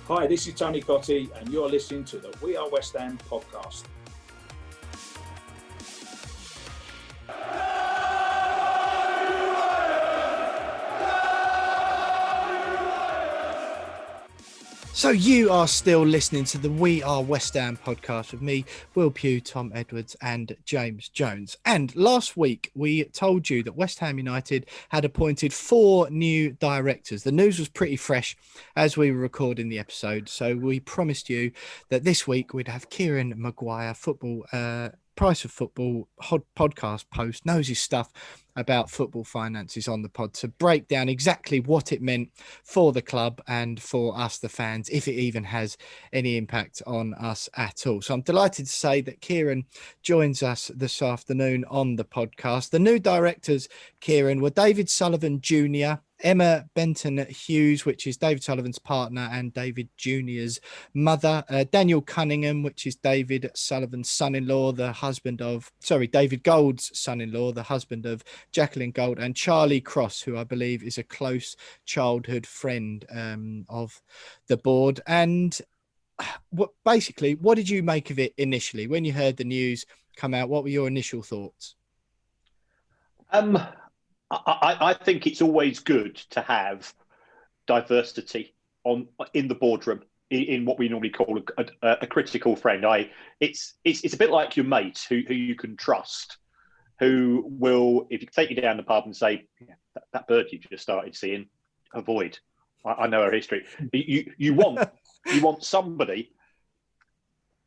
Hi, this is Tony Cottee, and you're listening to the We Are West Ham podcast. So you are still listening to the We Are West Ham podcast with me, Will Pugh, Tom Edwards and James Jones. And last week we told you that West Ham United had appointed 4 new directors. The news was pretty fresh as we were recording the episode. So we promised you that this week we'd have Kieran Maguire, Price of Football podcast post, knows his stuff about football finances on the pod, to break down exactly what it meant for the club and for us, the fans, if it even has any impact on us at all. So I'm delighted to say that Kieran joins us this afternoon on the podcast. The new directors, Kieran, were David Sullivan Jr., Emma Benton Hughes, which is David Sullivan's partner and David Jr.'s mother, Daniel Cunningham, which is David Sullivan's son-in-law, David Gold's son-in-law, the husband of Jacqueline Gold, and Charlie Cross, who I believe is a close childhood friend of the board. And what did you make of it initially when you heard the news come out? What were your initial thoughts? I think it's always good to have diversity in the boardroom, in what we normally call a critical friend. It's a bit like your mate who you can trust, who will, if you take you down the pub and say, that bird you just started seeing, avoid. I know her history. You want somebody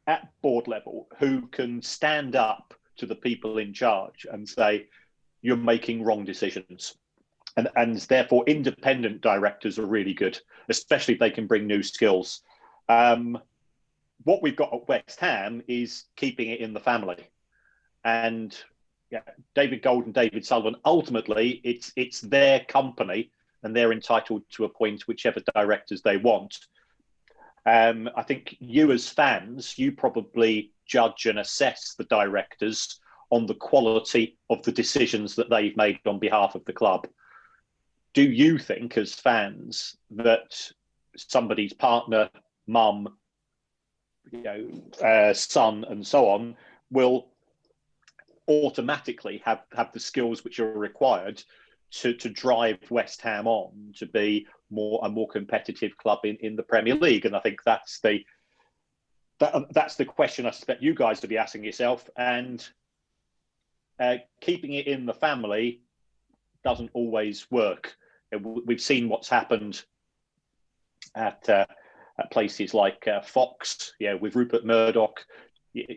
at board level who can stand up to the people in charge and say, you're making wrong decisions. And therefore, independent directors are really good, especially if they can bring new skills. What we've got at West Ham is keeping it in the family. And David Gold and David Sullivan, ultimately, it's their company and they're entitled to appoint whichever directors they want. I think you as fans, you probably judge and assess the directors on the quality of the decisions that they've made on behalf of the club. Do you think, as fans, that somebody's partner, mum, son, and so on, will automatically have the skills which are required to drive West Ham on to be a more competitive club in the Premier League? And I think that's the question I suspect you guys to be asking yourself. And keeping it in the family doesn't always work. We've seen what's happened at places like Fox, with Rupert Murdoch.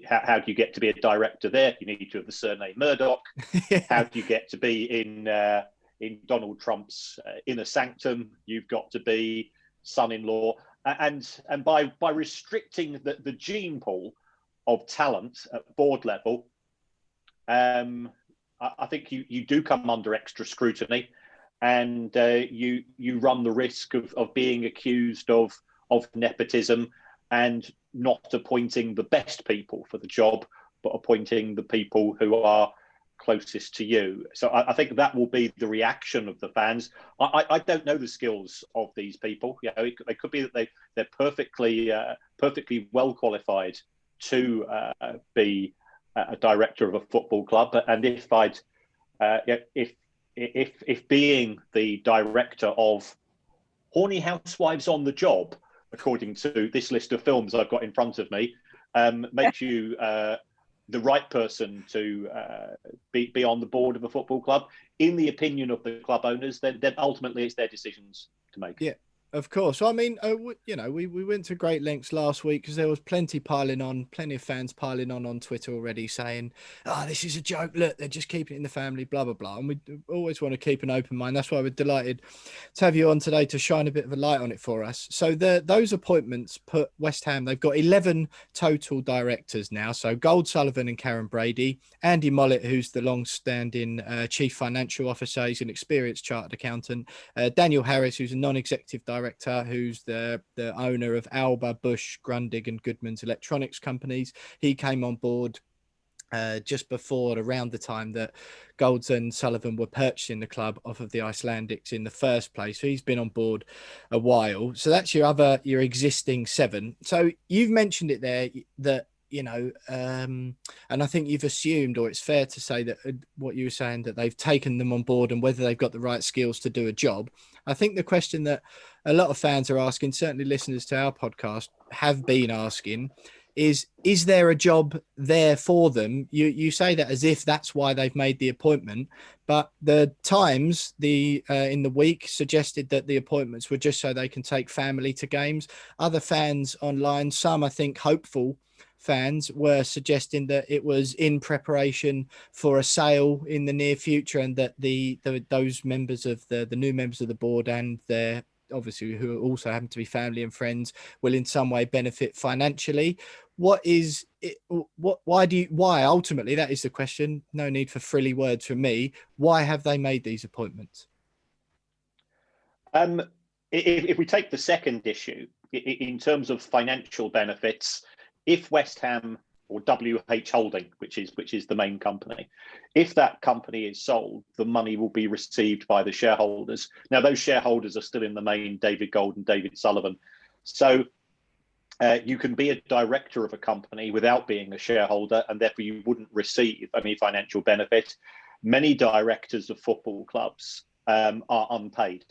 How do you get to be a director there? You need to have the surname Murdoch. Yeah. How do you get to be in Donald Trump's inner sanctum? You've got to be son-in-law. And by restricting the gene pool of talent at board level, I think you do come under extra scrutiny, and you run the risk of being accused of nepotism and not appointing the best people for the job, but appointing the people who are closest to you. So I think that will be the reaction of the fans. I don't know the skills of these people. It could be that they're perfectly well qualified to be a director of a football club. And if being the director of Horny Housewives on the Job, according to this list of films I've got in front of me, makes you the right person to be on the board of a football club, in the opinion of the club owners, then ultimately it's their decisions to make. Yeah. Of course. I mean, we went to great lengths last week because there was plenty of fans piling on Twitter already saying, this is a joke. Look, they're just keeping it in the family, blah, blah, blah. And we always want to keep an open mind. That's why we're delighted to have you on today to shine a bit of a light on it for us. So those appointments put West Ham, they've got 11 total directors now. So Gold, Sullivan and Karen Brady, Andy Mollett, who's the long-standing chief financial officer. He's an experienced chartered accountant. Daniel Harris, who's a non-executive director, who's the owner of Alba, Bush, Grundig and Goodman's electronics companies. He came on board just before, around the time that Golds and Sullivan were purchasing the club off of the Icelandics in the first place. So he's been on board a while. So that's your existing 7. So you've mentioned it there that, and I think you've assumed, or it's fair to say that what you were saying, that they've taken them on board and whether they've got the right skills to do a job. I think the question that a lot of fans are asking, certainly listeners to our podcast have been asking, is there a job there for them? You say that as if that's why they've made the appointment, but the Times in the week suggested that the appointments were just so they can take family to games. Other fans online, some I think hopeful fans, were suggesting that it was in preparation for a sale in the near future, and that those members of the new members of the board and their, obviously, who also happen to be family and friends, will in some way benefit financially. Why ultimately, that is the question, no need for frilly words from me, why have they made these appointments? If we take the second issue in terms of financial benefits, if West Ham or WH Holding, which is the main company, if that company is sold, the money will be received by the shareholders. Now, those shareholders are still in the main David Gold and David Sullivan. So you can be a director of a company without being a shareholder, and therefore you wouldn't receive any financial benefit. Many directors of football clubs are unpaid.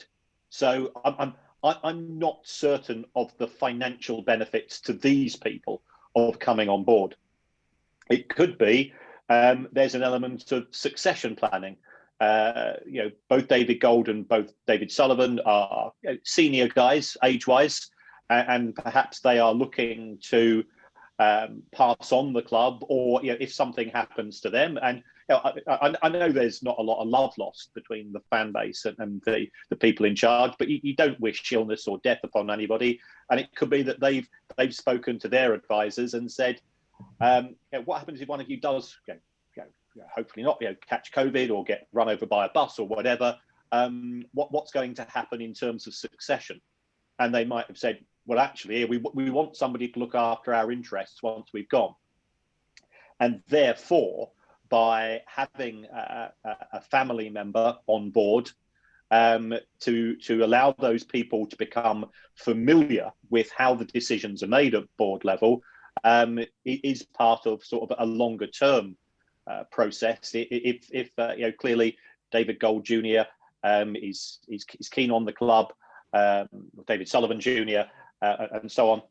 So I'm not certain of the financial benefits to these people of coming on board. It could be there's an element of succession planning. Both David Gold and both David Sullivan are senior guys age-wise, and perhaps they are looking to pass on the club, or if something happens to them. And I know there's not a lot of love lost between the fan base and the people in charge, but you don't wish illness or death upon anybody. And it could be that they've spoken to their advisors and said, what happens if one of you does, hopefully not, catch COVID or get run over by a bus or whatever? What's going to happen in terms of succession? And they might have said, well, actually, we want somebody to look after our interests once we've gone. And therefore, by having a family member on board, to allow those people to become familiar with how the decisions are made at board level, it is part of sort of a longer term process. If clearly David Gold Jr. is keen on the club, David Sullivan Jr. And so on,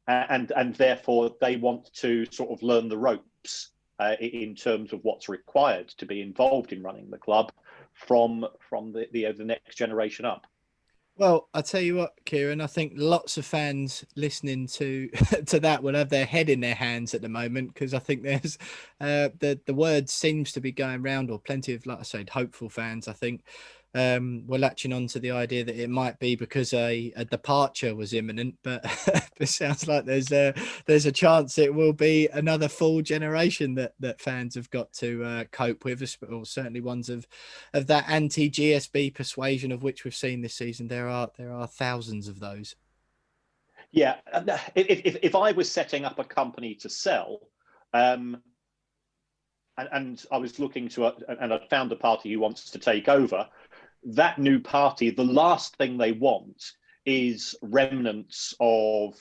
and therefore they want to sort of learn the ropes in terms of what's required to be involved in running the club from the next generation up. Well, I tell you what, Kieran, I think lots of fans listening to that will have their head in their hands at the moment, because I think there's the word seems to be going round, or plenty of, like I said, hopeful fans, I think, we're latching on to the idea that it might be because a departure was imminent, but it sounds like there's a chance it will be another full generation that fans have got to cope with, or certainly ones of that anti-GSB persuasion, of which we've seen this season. There are thousands of those. Yeah, if I was setting up a company to sell, and I was looking to, and I found a party who wants to take over, that new party, the last thing they want is remnants of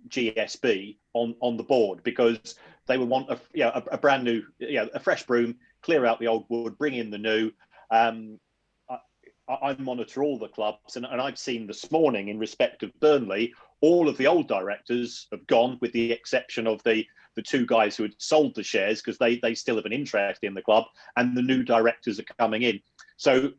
GSB on the board, because they would want a brand new, a fresh broom, clear out the old wood, bring in the new. I monitor all the clubs, and I've seen this morning, in respect of Burnley, all of the old directors have gone, with the exception of the two guys who had sold the shares, because they still have an interest in the club, and the new directors are coming in. So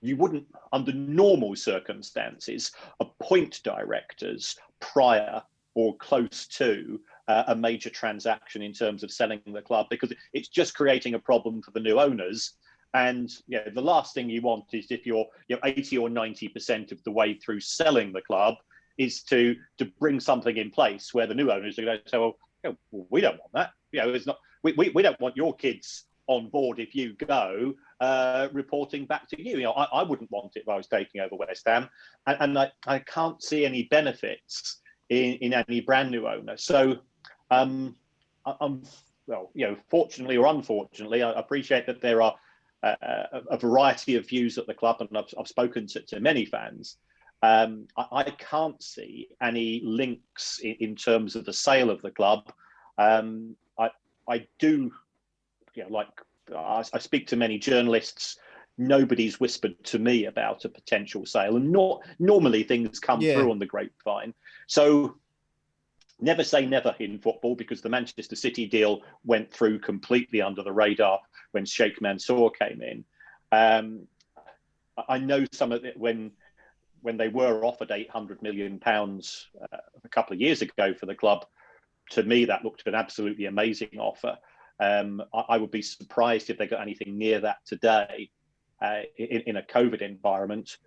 you wouldn't, under normal circumstances, appoint directors prior or close to a major transaction in terms of selling the club, because it's just creating a problem for the new owners. And the last thing you want is, if you're 80 or 90% of the way through selling the club, is to bring something in place where the new owners are going to say, well, we don't want that. It's not. We don't want your kids on board if you go, reporting back to you. I wouldn't want it if I was taking over West Ham, and I can't see any benefits in any brand new owner. So I'm well, fortunately or unfortunately, I appreciate that there are a variety of views at the club, and I've spoken to many fans. I can't see any links in terms of the sale of the club. I do, I speak to many journalists. Nobody's whispered to me about a potential sale, and normally things come through on the grapevine. So never say never in football, because the Manchester City deal went through completely under the radar when Sheikh Mansour came in. I know some of it when they were offered £800 million a couple of years ago for the club. To me, that looked an absolutely amazing offer. I would be surprised if they got anything near that today in a COVID environment.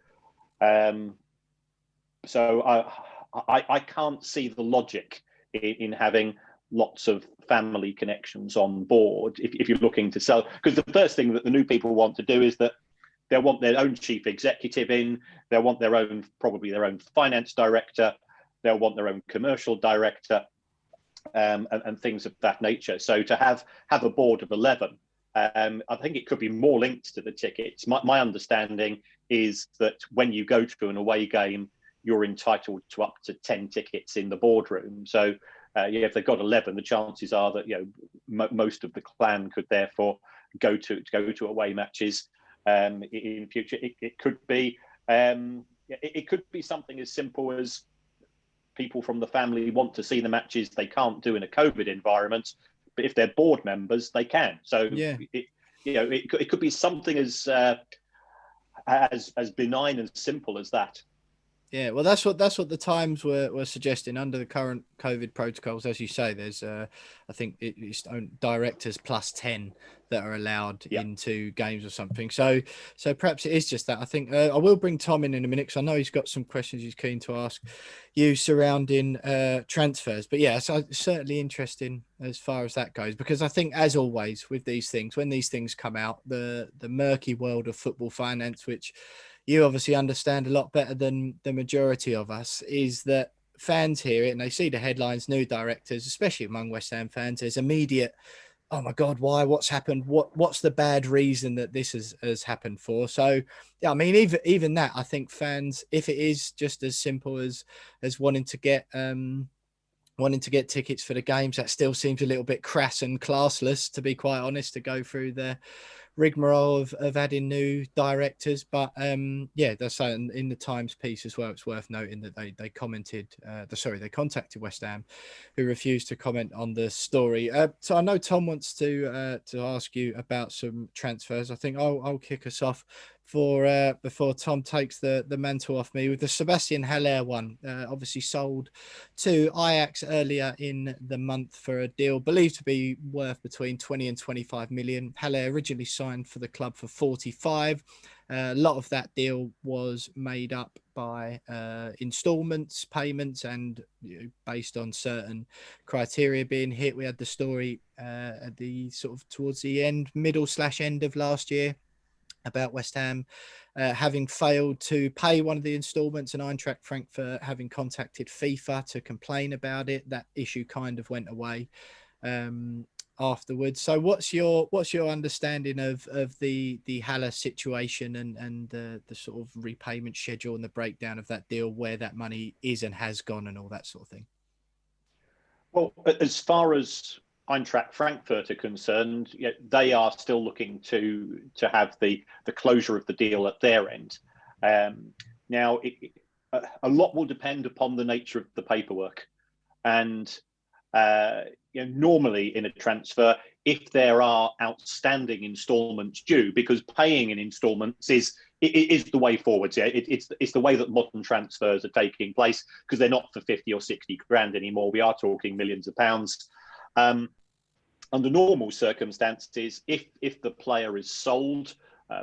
So I can't see the logic in having lots of family connections on board if you're looking to sell. Because the first thing that the new people want to do is that they'll want their own chief executive in, they'll want probably their own finance director, they'll want their own commercial director, and things of that nature. So to have a board of 11, I think it could be more linked to the tickets. My understanding is that when you go to an away game, you're entitled to up to 10 tickets in the boardroom. So if they've got 11, the chances are that most of the clan could therefore go to away matches in future. It could be something as simple as people from the family want to see the matches they can't do in a COVID environment, but if they're board members, they can. So it could be something as benign and simple as that. Yeah, well, that's what the Times were suggesting under the current COVID protocols. As you say, there's I think it's directors plus 10 that are allowed into games or something. So perhaps it is just that. I think I will bring Tom in a minute, because I know he's got some questions he's keen to ask you surrounding transfers. But yeah, so it's certainly interesting as far as that goes, because I think, as always with these things, when these things come out, the murky world of football finance, which you obviously understand a lot better than the majority of us, is that fans hear it and they see the headlines, new directors, especially among West Ham fans, there's immediate, oh my God, why? What's happened? What's the bad reason that this has happened for? So, yeah, I mean, even that, I think fans, if it is just as simple as wanting to get tickets for the games, that still seems a little bit crass and classless, to be quite honest, to go through the rigmarole of adding new directors. But that's in the Times piece as well. It's worth noting that they contacted West Ham, who refused to comment on the story. So I know Tom wants to ask you about some transfers. I think I'll kick us off before Tom takes the mantle off me with the Sebastian Haller one. Obviously sold to Ajax earlier in the month for a deal believed to be worth between 20 and 25 million. Haller originally signed for the club for 45. A lot of that deal was made up by installments, payments, and based on certain criteria being hit. We had the story at the sort of towards the middle/end of last year about West Ham having failed to pay one of the installments, and Eintracht Frankfurt having contacted FIFA to complain about it. That issue kind of went away afterwards. So what's your understanding of the Haller situation and the sort of repayment schedule and the breakdown of that deal, where that money is and has gone and all that sort of thing? Well, as far as Eintracht Frankfurt are concerned, they are still looking to have the closure of the deal at their end. Now, a lot will depend upon the nature of the paperwork, and normally in a transfer, if there are outstanding instalments due, because paying in instalments is the way forwards. Yeah, it's the way that modern transfers are taking place, because they're not for 50 or 60 grand anymore. We are talking millions of pounds. Under normal circumstances, if the player is sold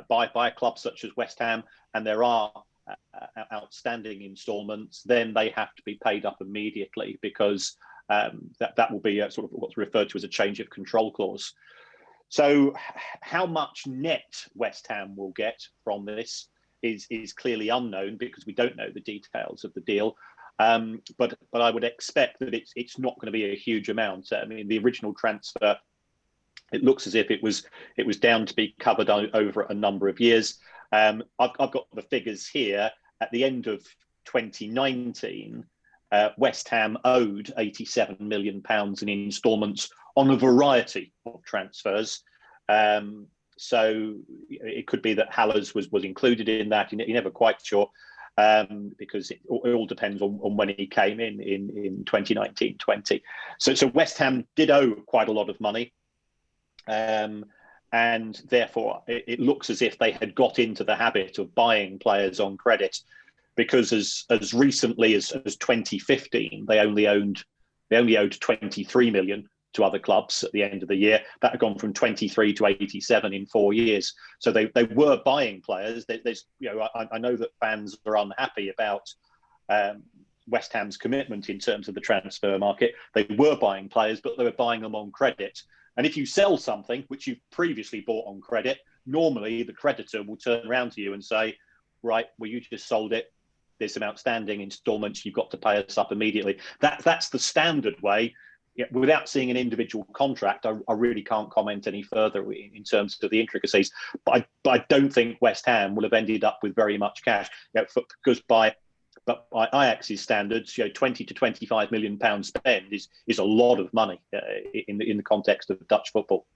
by a club such as West Ham and there are outstanding instalments, then they have to be paid up immediately, because that will be sort of what's referred to as a change of control clause. So how much net West Ham will get from this is clearly unknown, because we don't know the details of the deal. But I would expect that it's not going to be a huge amount. I mean, the original transfer It looks as if it was down to be covered over a number of years. I've got the figures here. At the end of 2019, West Ham owed £87 million in instalments on a variety of transfers. So it could be that Haller's was included in that. You're never quite sure, because it all depends on when he came in 2019-20. So West Ham did owe quite a lot of money. And therefore, it looks as if they had got into the habit of buying players on credit, because as recently as 2015, they only owed 23 million to other clubs at the end of the year. That had gone from 23 to 87 in 4 years. So they were buying players. I know that fans are unhappy about West Ham's commitment in terms of the transfer market. They were buying players, but they were buying them on credit. And if you sell something which you've previously bought on credit, normally the creditor will turn around to you and say, right, well, you just sold it. There's some outstanding instalments. You've got to pay us up immediately. That's the standard way. Yeah, without seeing an individual contract, I really can't comment any further in terms of the intricacies. But I don't think West Ham will have ended up with very much cash, because by Ajax's standards, 20 to 25 million pounds spend is a lot of money in the context of Dutch football.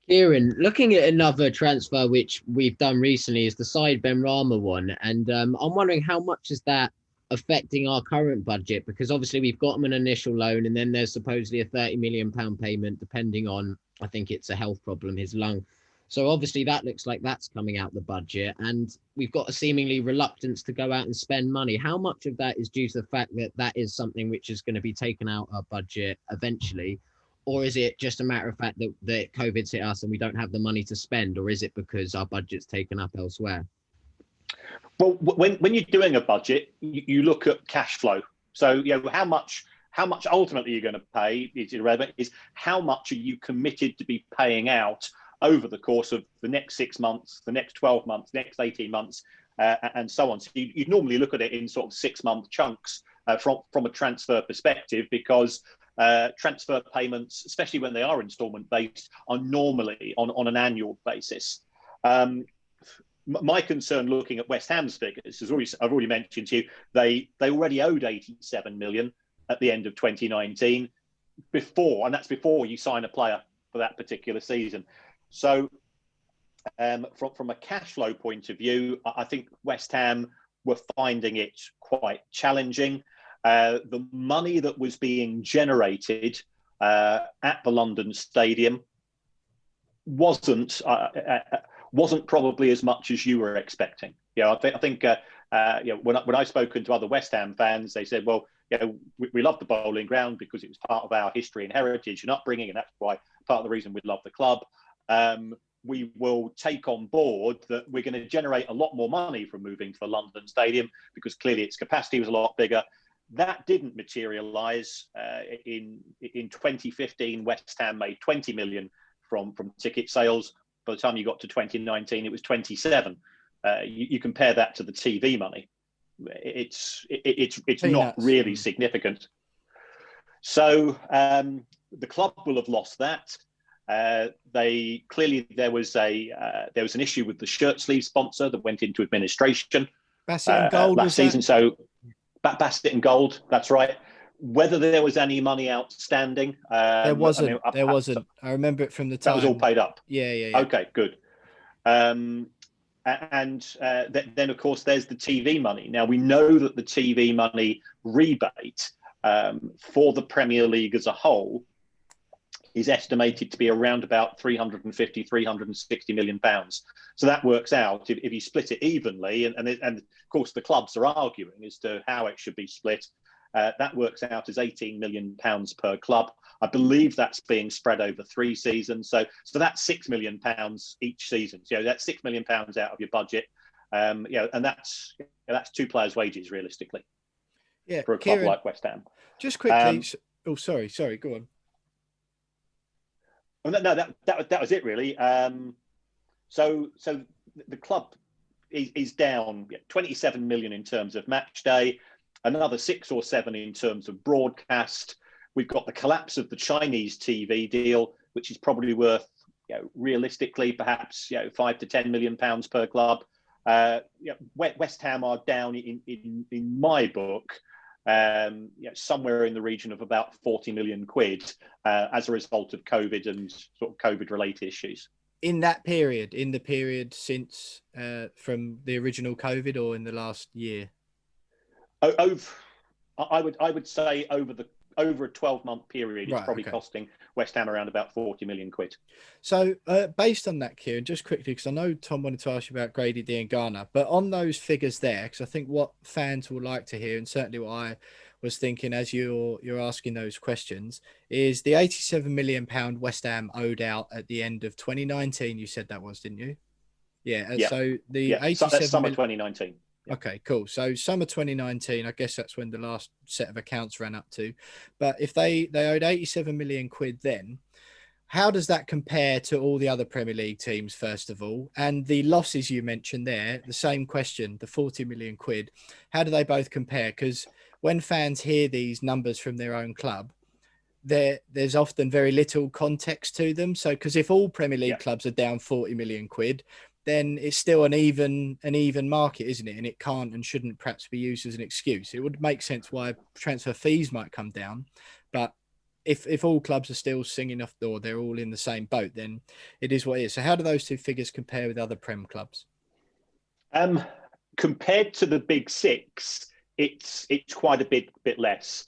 Kieran, looking at another transfer which we've done recently is the Said Benrahma one, and I'm wondering how much is that affecting our current budget, because obviously we've got him an initial loan, and then there's supposedly a £30 million payment depending on, I think it's a health problem, his lung. So obviously that looks like that's coming out the budget, and we've got a seemingly reluctance to go out and spend money. How much of that is due to the fact that that is something which is going to be taken out our budget eventually? Or is it just a matter of fact that COVID's hit us and we don't have the money to spend? Or is it because our budget's taken up elsewhere? Well, when you're doing a budget, you look at cash flow. So, how much ultimately you're going to pay is irrelevant. Is how much are you committed to be paying out over the course of the next 6 months, the next 12 months, next 18 months, and so on. So you'd normally look at it in sort of 6-month chunks from a transfer perspective, because transfer payments, especially when they are instalment based, are normally on an annual basis. My concern looking at West Ham's figures, I've already mentioned to you, they already owed 87 million at the end of 2019, and that's before you sign a player for that particular season. So from a cash flow point of view, I think West Ham were finding it quite challenging. The money that was being generated at the London Stadium wasn't probably as much as you were expecting. I think when I've spoken to other West Ham fans, they said, well, we love the bowling ground because it was part of our history and heritage and upbringing, and that's why part of the reason we love the club. We will take on board that we're going to generate a lot more money from moving to the London Stadium, because clearly its capacity was a lot bigger. That didn't materialise. In 2015, West Ham made 20 million from ticket sales. By the time you got to 2019, it was 27. You compare that to the TV money, it's not really significant. So the club will have lost that. There was an issue with the shirt sleeve sponsor that went into administration. Bassett and Gold last season. So Bassett and Gold, that's right. Whether there was any money outstanding, there wasn't. I remember it from the time. That was all paid up. Yeah. Okay, good. And then of course there's the TV money. Now we know that the TV money rebate for the Premier League as a whole is estimated to be around about 350, 360 million pounds. So that works out, if you split it evenly, and of course the clubs are arguing as to how it should be split, that works out as 18 million pounds per club. I believe that's being spread over 3 seasons. So that's 6 million pounds each season. So that's 6 million pounds out of your budget. And that's 2 players' wages realistically. Yeah, for a club like West Ham. Just quickly. Sorry, go on. No, that was it really. So the club is down 27 million in terms of match day, another 6 or 7 in terms of broadcast. We've got the collapse of the Chinese TV deal. which is probably worth, realistically, perhaps £5 to £10 million per club. West Ham are down in my book, somewhere in the region of about 40 million quid as a result of COVID and sort of COVID related issues. In the period since from the original COVID, or in the last year? I would say over a 12-month period, it's probably costing West Ham around about 40 million quid. So based on that, Kieran, just quickly, because I know Tom wanted to ask you about Grady D and Garner, but on those figures there, because I think what fans will like to hear, and certainly what I was thinking as you're asking those questions, is the £87 million West Ham owed out at the end of 2019. You said that was, didn't you? Yeah. So the 87 summer 2019. Okay, cool. So summer 2019, I guess that's when the last set of accounts ran up to. But if they owed 87 million quid then, how does that compare to all the other Premier League teams, first of all? And the losses you mentioned there, the same question, the 40 million quid, how do they both compare? Because when fans hear these numbers from their own club, there's often very little context to them. So, because if all Premier League clubs are down 40 million quid, then it's still an even market, isn't it? And it can't and shouldn't perhaps be used as an excuse. It would make sense why transfer fees might come down, but if all clubs are still singing off the door, they're all in the same boat, then it is what it is. So how do those two figures compare with other Prem clubs? Compared to the big six, it's quite a bit less.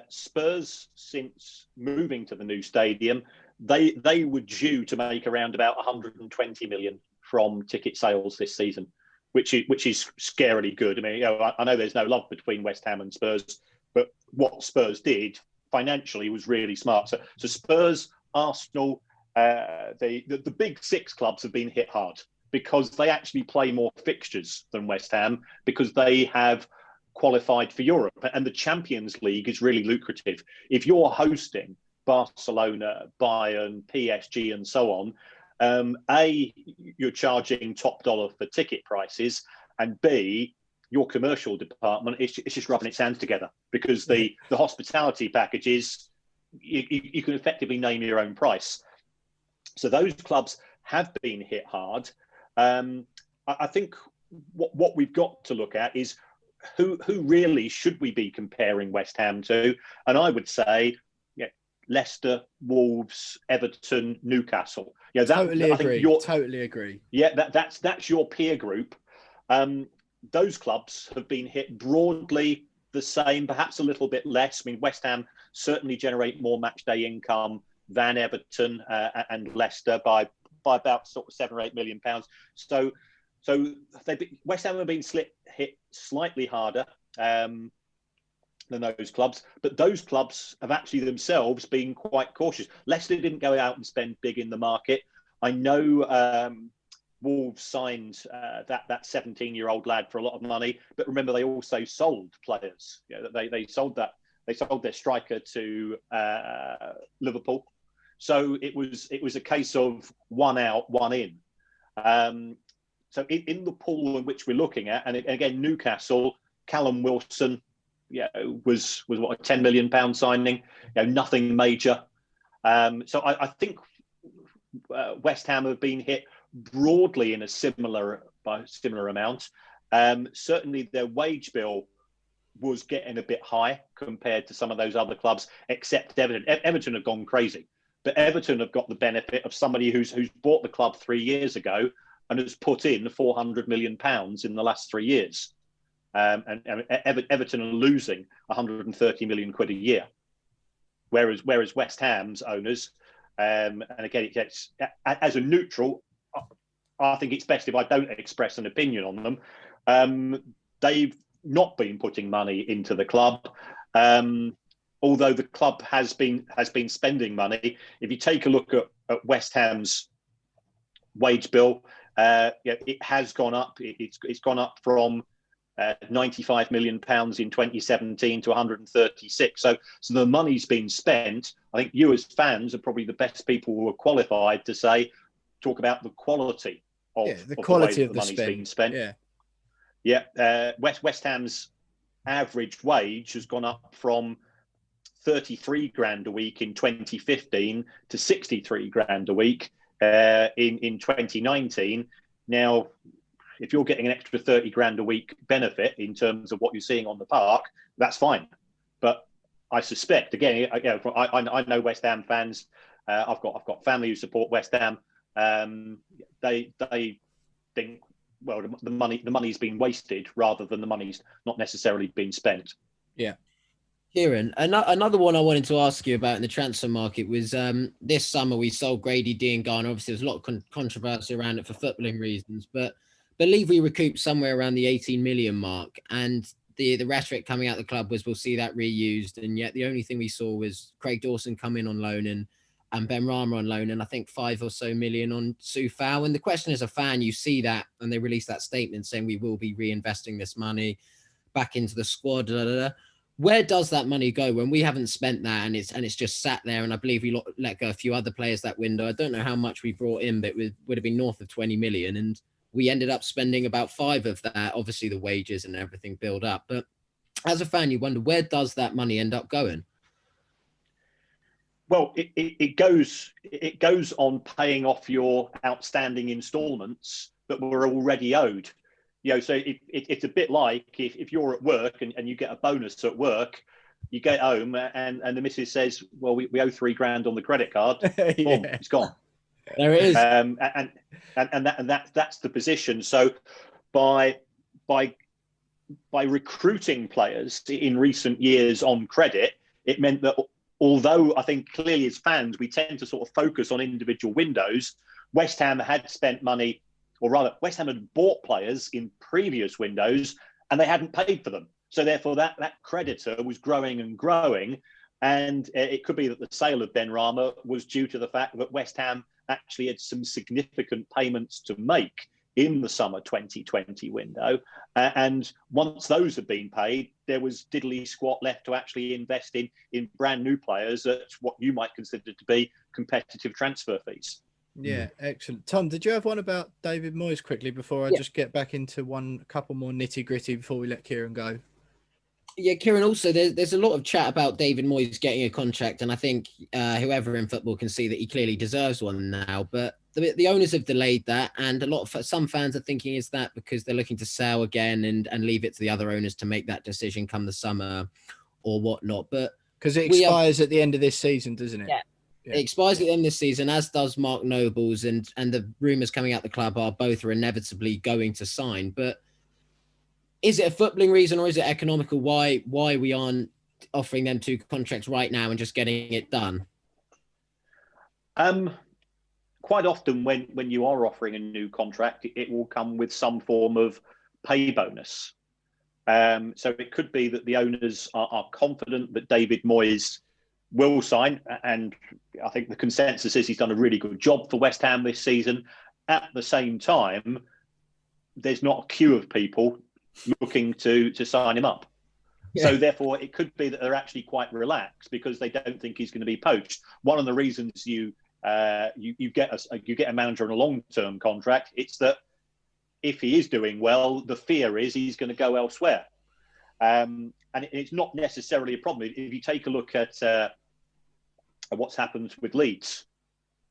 Spurs, since moving to the new stadium, they were due to make around about 120 million from ticket sales this season, which is scarily good. I mean, I know there's no love between West Ham and Spurs, but what Spurs did financially was really smart. So Spurs, Arsenal, the big six clubs have been hit hard because they actually play more fixtures than West Ham, because they have qualified for Europe, and the Champions League is really lucrative. If you're hosting Barcelona, Bayern, PSG, and so on, A, you're charging top dollar for ticket prices, and B, your commercial department is just rubbing its hands together, because the hospitality packages, you can effectively name your own price. So those clubs have been hit hard. I think what we've got to look at is who really should we be comparing West Ham to? And I would say Leicester, Wolves, Everton, Newcastle. Totally agree. Yeah, that's your peer group. Those clubs have been hit broadly the same, perhaps a little bit less. I mean, West Ham certainly generate more match day income than Everton and Leicester by about sort of £7 or £8 million. So West Ham have been hit slightly harder than those clubs, but those clubs have actually themselves been quite cautious. Leicester didn't go out and spend big in the market. I know Wolves signed that 17-year-old lad for a lot of money, but remember they also sold players. They sold their striker to Liverpool. So it was a case of one out, one in. So in the pool in which we're looking at, and again, Newcastle, Callum Wilson, was what, a £10 million signing, nothing major. So I think West Ham have been hit broadly in a similar amount. Certainly their wage bill was getting a bit high compared to some of those other clubs, except Everton. Everton have gone crazy, but Everton have got the benefit of somebody who's bought the club 3 years ago and has put in £400 million in the last 3 years. And Everton are losing 130 million quid a year, whereas West Ham's owners, and again, it gets, as a neutral, I think it's best if I don't express an opinion on them. They've not been putting money into the club, although the club has been spending money. If you take a look at West Ham's wage bill, it has gone up. It's gone up from £95 million in 2017 to 136. So the money's been spent. I think you as fans are probably the best people who are qualified to talk about the quality of the way the money's being spent. West Ham's average wage has gone up from 33 grand a week in 2015 to 63 grand a week in 2019. Now, if you're getting an extra 30 grand a week benefit in terms of what you're seeing on the park, that's fine. But I suspect, again, I know West Ham fans. I've got family who support West Ham. They think, well, the money's been wasted rather than the money's not necessarily been spent. Yeah. Kieran, another one I wanted to ask you about in the transfer market was this summer we sold Grady Diangana. Obviously, there's a lot of controversy around it for footballing reasons, but I believe we recouped somewhere around the 18 million mark. And the rhetoric coming out of the club was we'll see that reused. And yet the only thing we saw was Craig Dawson come in on loan and Ben Rama on loan, and I think 5 or so million on Soufal. And the question as a fan, you see that, and they released that statement saying we will be reinvesting this money back into the squad. Where does that money go when we haven't spent that and it's just sat there? And I believe we let go a few other players that window. I don't know how much we brought in, but it would have been north of 20 million. And we ended up spending about 5 of that. Obviously, the wages and everything build up. But as a fan, you wonder, where does that money end up going? Well, it goes on paying off your outstanding instalments that were already owed. So it's a bit like if you're at work and you get a bonus at work, you get home and the missus says, well, we owe 3 grand on the credit card. Boom, it's gone. There it is. And that's the position. So by recruiting players in recent years on credit, it meant that although I think clearly as fans, we tend to sort of focus on individual windows, West Ham had spent money, or rather West Ham had bought players in previous windows and they hadn't paid for them. So therefore that creditor was growing and growing. And it could be that the sale of Ben Rama was due to the fact that West Ham actually had some significant payments to make in the summer 2020 window. And once those had been paid, there was diddly squat left to actually invest in brand new players at what you might consider to be competitive transfer fees. Yeah, excellent. Tom, did you have one about David Moyes quickly before I just get back into a couple more nitty gritty before we let Kieran go? Yeah, Kieran, also, there's a lot of chat about David Moyes getting a contract, and I think whoever in football can see that he clearly deserves one now. But the owners have delayed that, and some fans are thinking is that because they're looking to sell again and leave it to the other owners to make that decision come the summer or whatnot. But because it expires at the end of this season, doesn't it? Yeah. It expires at the end of this season, as does Mark Nobles, and the rumours coming out the club are both are inevitably going to sign. But is it a footballing reason or is it economical? Why we aren't offering them 2 contracts right now and just getting it done? Quite often when you are offering a new contract, it will come with some form of pay bonus. So it could be that the owners are confident that David Moyes will sign, and I think the consensus is he's done a really good job for West Ham this season. At the same time, there's not a queue of people looking to sign him up. Yeah. So therefore, it could be that they're actually quite relaxed because they don't think he's going to be poached. One of the reasons you get a manager on a long-term contract, it's that if he is doing well, the fear is he's going to go elsewhere. And it's not necessarily a problem. If you take a look at what's happened with Leeds,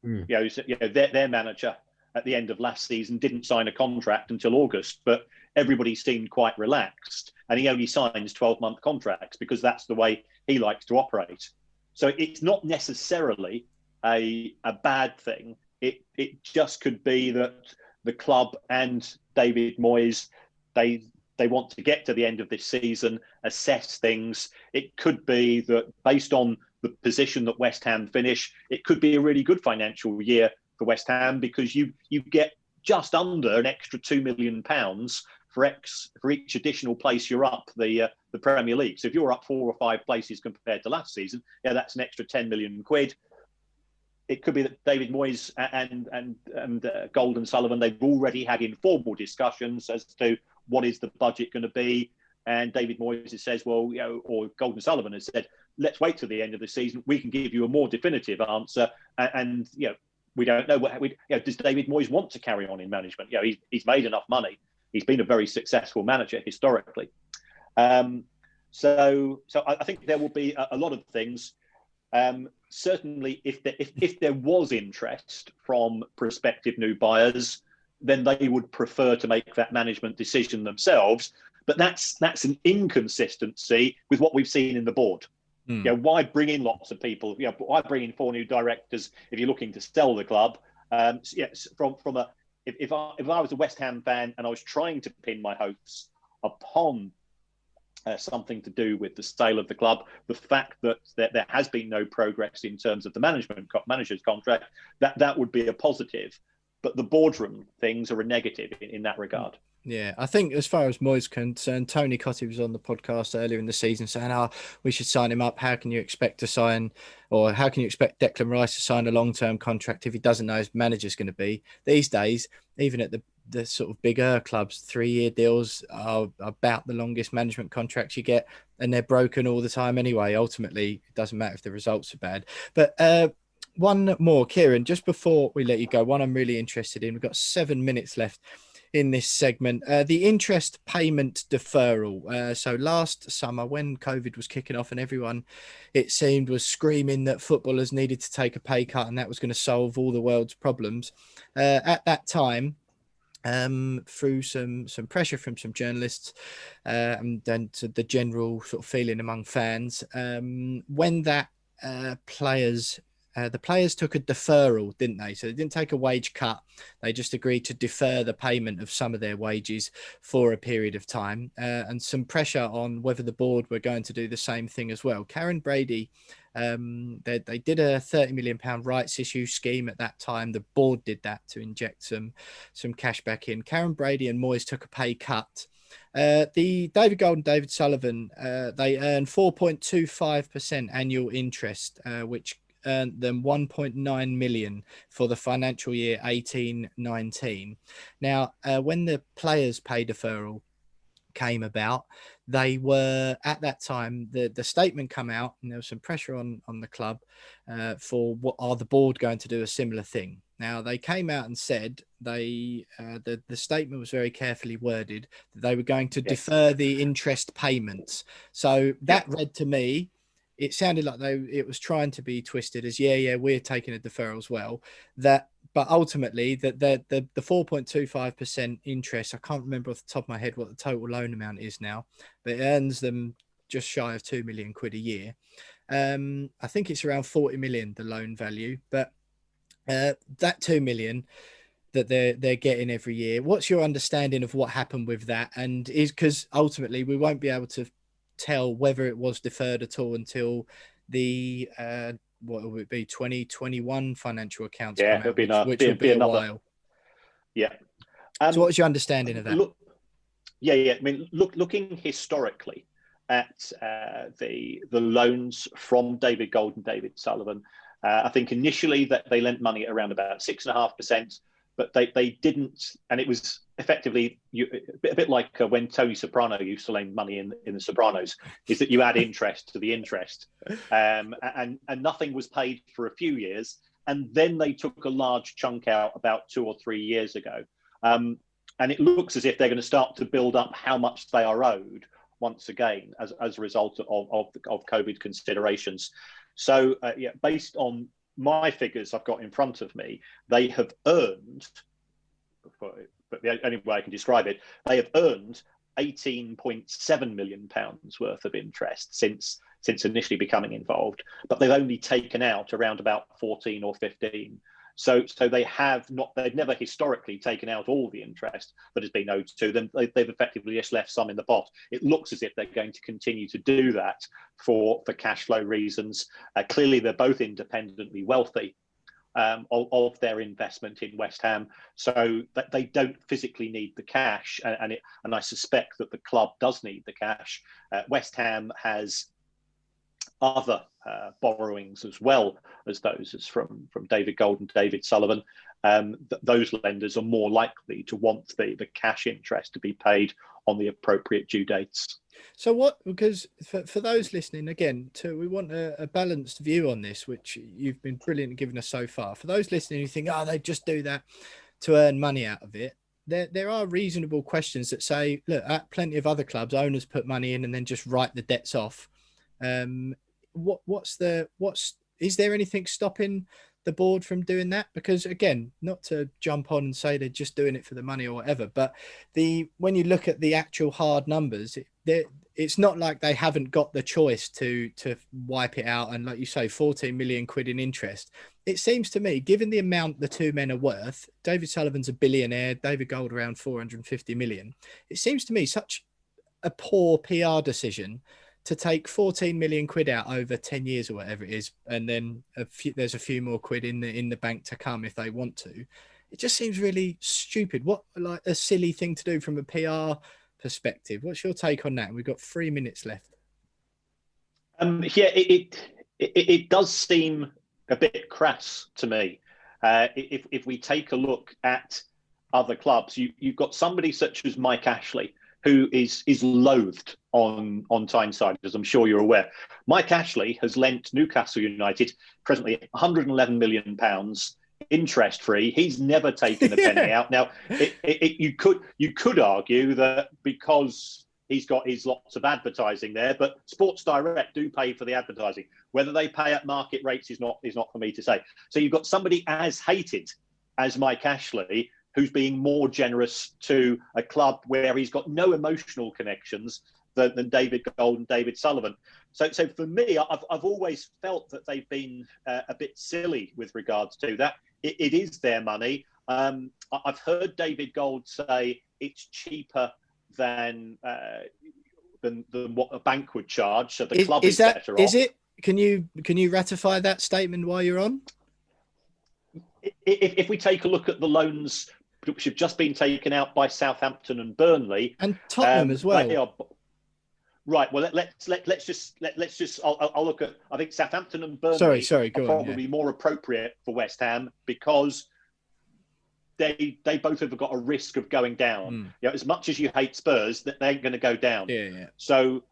their manager at the end of last season didn't sign a contract until August, but everybody seemed quite relaxed, and he only signs 12-month contracts because that's the way he likes to operate. So it's not necessarily a bad thing. It just could be that the club and David Moyes, they want to get to the end of this season, assess things. It could be that based on the position that West Ham finish, it could be a really good financial year for West Ham because you get just under an extra £2 million for each additional place you're up the Premier League. So if you're up 4 or 5 places compared to last season, that's an extra 10 million quid. It could be that David Moyes and Gold and Sullivan, they've already had informal discussions as to what is the budget going to be. And David Moyes says, well, or Gold and Sullivan has said, let's wait till the end of the season. We can give you a more definitive answer. And we don't know does David Moyes want to carry on in management? He's made enough money. He's been a very successful manager historically. So I think there will be a lot of things. Certainly, if there was interest from prospective new buyers, then they would prefer to make that management decision themselves. But that's an inconsistency with what we've seen in the board. You know, why bring in lots of people? You know, why bring in 4 new directors if you're looking to sell the club? Yes, if I was a West Ham fan and I was trying to pin my hopes upon something to do with the sale of the club, the fact that there has been no progress in terms of the manager's contract, that would be a positive. But the boardroom things are a negative in that regard. Yeah, I think as far as Moyes concerned, Tony Cottee was on the podcast earlier in the season saying, we should sign him up. How can you expect Declan Rice to sign a long-term contract if he doesn't know his manager's going to be? These days, even at the sort of bigger clubs, 3-year deals are about the longest management contracts you get, and they're broken all the time anyway. Ultimately, it doesn't matter if the results are bad. But one more, Kieran, just before we let you go, one I'm really interested in. We've got 7 minutes left in this segment, the interest payment deferral. So last summer, when COVID was kicking off and everyone, it seemed, was screaming that footballers needed to take a pay cut and that was going to solve all the world's problems. At that time, through some pressure from some journalists and then to the general sort of feeling among fans, when that the players took a deferral, didn't they? So they didn't take a wage cut. They just agreed to defer the payment of some of their wages for a period of time, and some pressure on whether the board were going to do the same thing as well. Karen Brady, they did a £30 million rights issue scheme at that time. The board did that to inject some cash back in. Karen Brady and Moyes took a pay cut. The David Gold and David Sullivan, they earn 4.25% annual interest, which earned them 1.9 million for the financial year 18-19. Now, when the players' pay deferral came about, they were, at that time, the statement come out and there was some pressure on the club for what are the board going to do a similar thing. Now, they came out and said the statement was very carefully worded that they were going to defer the interest payments. So that read to me, it sounded like it was trying to be twisted as, we're taking a deferral as well. But ultimately, the 4.25% interest, I can't remember off the top of my head what the total loan amount is now, but it earns them just shy of £2 million a year. I think it's around 40 million, the loan value, but that 2 million that they're getting every year. What's your understanding of what happened with that? And is, because ultimately we won't be able to tell whether it was deferred at all until the what would it be, 2021 financial accounts come out, which will be a while. So what was your understanding of that? I mean, looking historically at the loans from David Gold and David Sullivan, I think initially that they lent money at around about 6.5%, but they didn't, and it was effectively a bit like when Tony Soprano used to lend money in The Sopranos, is that you add interest to the interest, and nothing was paid for a few years, and then they took a large chunk out about 2 or 3 years ago, and it looks as if they're going to start to build up how much they are owed once again as a result of COVID considerations. So based on my figures I've got in front of me, they have earned, but the only way I can describe it, they have earned £18.7 million worth of interest since initially becoming involved, but they've only taken out around about 14 or 15. So they've never historically taken out all the interest that has been owed to them. They've effectively just left some in the pot. It looks as if they're going to continue to do that for cash flow reasons. Clearly, they're both independently wealthy of their investment in West Ham, so that they don't physically need the cash, and I suspect that the club does need the cash. West Ham has other borrowings as well as those from David Gold and David Sullivan. Those lenders are more likely to want the cash interest to be paid on the appropriate due dates. So because for those listening, again, we want a balanced view on this, which you've been brilliant at giving us so far. For those listening who think, they just do that to earn money out of it, there are reasonable questions that say, look, at plenty of other clubs, owners put money in and then just write the debts off. Is there anything stopping the board from doing that? Because again, not to jump on and say they're just doing it for the money or whatever, but when you look at the actual hard numbers, it's not like they haven't got the choice to wipe it out. And like you say, 14 million quid in interest. It seems to me, given the amount the two men are worth, David Sullivan's a billionaire, David Gold around 450 million. It seems to me such a poor PR decision to take 14 million quid out over 10 years or whatever it is. And then there's a few more quid in the bank to come if they want to. It just seems really stupid. What, like, a silly thing to do from a PR perspective. What's your take on that? We've got 3 minutes left. It does seem a bit crass to me. If we take a look at other clubs, you've got somebody such as Mike Ashley, who is loathed on Tyneside, as I'm sure you're aware. Mike Ashley has lent Newcastle United presently £111 million, interest-free. He's never taken a penny out. Now, you could argue that because he's got his lots of advertising there, but Sports Direct do pay for the advertising. Whether they pay at market rates is not for me to say. So you've got somebody as hated as Mike Ashley, who's being more generous to a club where he's got no emotional connections than David Gold and David Sullivan. So for me, I've always felt that they've been a bit silly with regards to that. It is their money. I've heard David Gold say it's cheaper than what a bank would charge. So the club is better off. Is it? Can you ratify that statement while you're on? If we take a look at the loans which have just been taken out by Southampton and Burnley, and Tottenham as well. Right. Well, let's just. I'll look at. I think Southampton and Burnley are probably more appropriate for West Ham because they both have got a risk of going down. You know, as much as you hate Spurs, they ain't going to go down. Yeah. So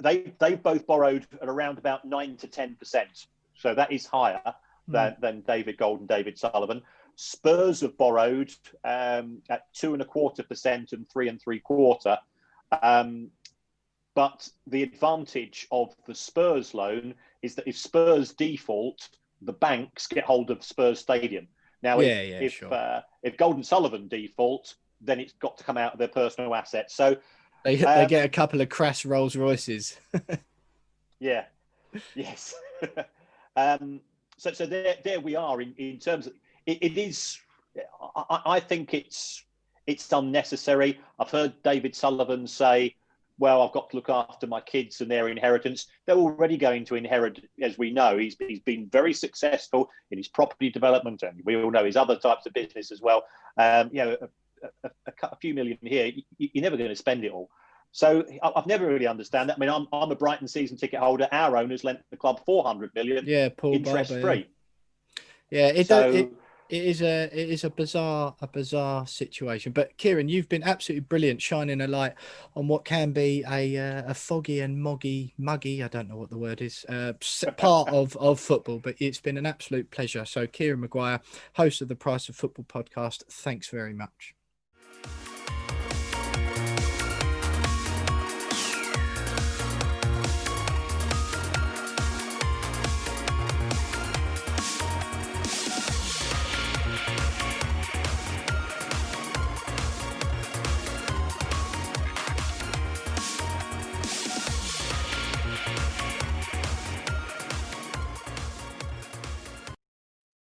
they both borrowed at around about 9 to 10%. So that is higher than David Gold and David Sullivan. Spurs have borrowed at 2.25% and 3.75%. But the advantage of the Spurs loan is that if Spurs default, the banks get hold of Spurs Stadium. Now, if Gold and Sullivan default, then it's got to come out of their personal assets. So they get a couple of crash Rolls Royces. Yeah. Yes. So there we are in terms of it is. I think it's unnecessary. I've heard David Sullivan say, well, I've got to look after my kids and their inheritance. They're already going to inherit, as we know. He's been very successful in his property development, and we all know his other types of business as well. A few million here, you're never going to spend it all. So I've never really understand that. I mean, I'm a Brighton season ticket holder. Our owners lent the club 400 million, interest free. Yeah, it is a bizarre situation. But Kieran, you've been absolutely brilliant, shining a light on what can be a foggy and muggy, I don't know what the word is, part of football. But it's been an absolute pleasure. So Kieran Maguire, host of the Price of Football podcast, thanks very much.